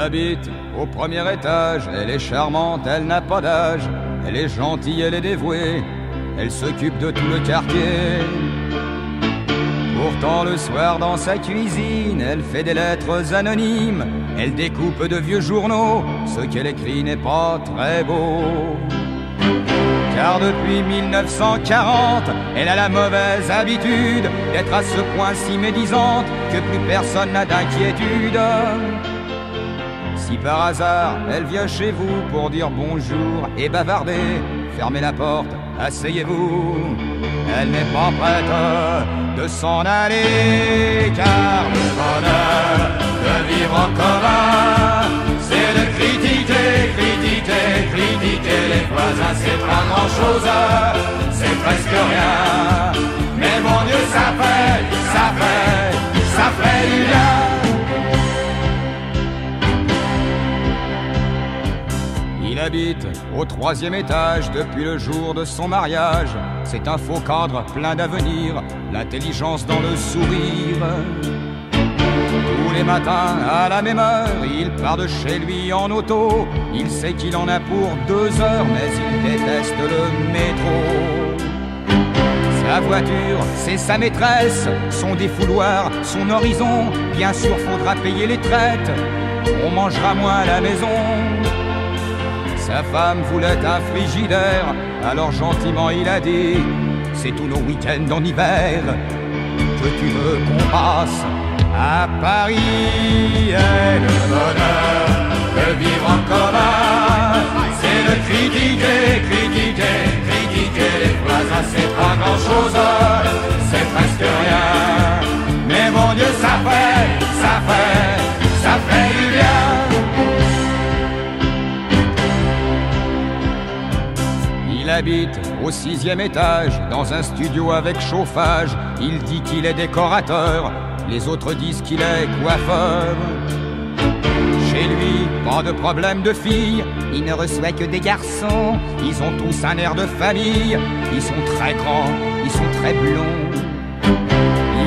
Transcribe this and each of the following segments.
habite au premier étage, elle est charmante, elle n'a pas d'âge, elle est gentille, elle est dévouée, elle s'occupe de tout le quartier. Pourtant le soir dans sa cuisine, elle fait des lettres anonymes, elle découpe de vieux journaux, ce qu'elle écrit n'est pas très beau. Car depuis 1940, elle a la mauvaise habitude d'être à ce point si médisante que plus personne n'a d'inquiétude. Si par hasard elle vient chez vous pour dire bonjour et bavarder, fermez la porte, asseyez-vous. Elle n'est pas prête de s'en aller, car le bonheur de vivre en commun, c'est de critiquer, critiquer, critiquer les voisins. C'est pas grand chose, c'est presque rien, mais mon Dieu, ça fait du bien. Il habite au 3e étage depuis le jour de son mariage. C'est un faux cadre plein d'avenir, l'intelligence dans le sourire. Tous les matins à la même heure, il part de chez lui en auto. Il sait qu'il en a pour 2 heures, mais il déteste le métro. Sa voiture, c'est sa maîtresse, son défouloir, son horizon. Bien sûr, faudra payer les traites, on mangera moins à la maison. Sa femme voulait un frigidaire, alors gentiment il a dit: c'est tous nos week-ends en hiver que tu veux qu'on passe à Paris. Et le bonheur de vivre en commun, c'est de critiquer, critiquer, critiquer les voisins. C'est pas grand chose, c'est presque rien, mais mon Dieu, ça fait du bien. Il habite au 6e étage, dans un studio avec chauffage. Il dit qu'il est décorateur, les autres disent qu'il est coiffeur. Chez lui, pas de problème de filles, il ne reçoit que des garçons. Ils ont tous un air de famille, ils sont très grands, ils sont très blonds.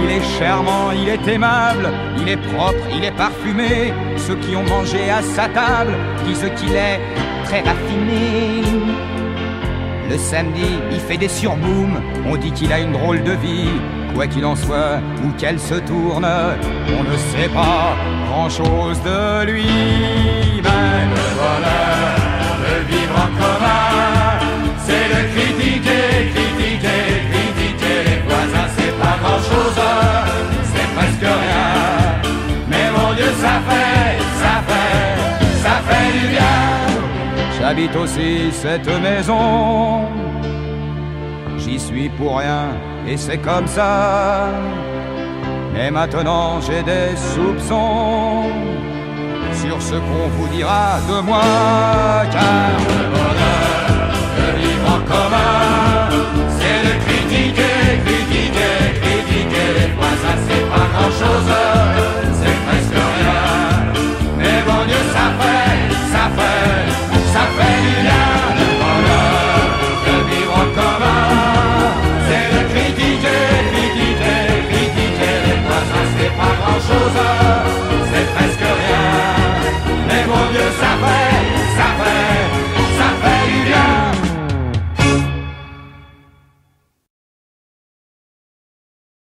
Il est charmant, il est aimable, il est propre, il est parfumé. Ceux qui ont mangé à sa table disent qu'il est très raffiné. Le samedi, il fait des surbooms, on dit qu'il a une drôle de vie. Quoi qu'il en soit, où qu'elle se tourne, on ne sait pas grand-chose de lui. Mais le bonheur de vivre en commun, c'est de critiquer, critiquer, critiquer les voisins. C'est pas grand-chose, c'est presque rien, mais mon Dieu, ça fait du bien. J'habite aussi cette maison, j'y suis pour rien et c'est comme ça. Mais maintenant j'ai des soupçons sur ce qu'on vous dira de moi, car le bonheur de vivre en commun,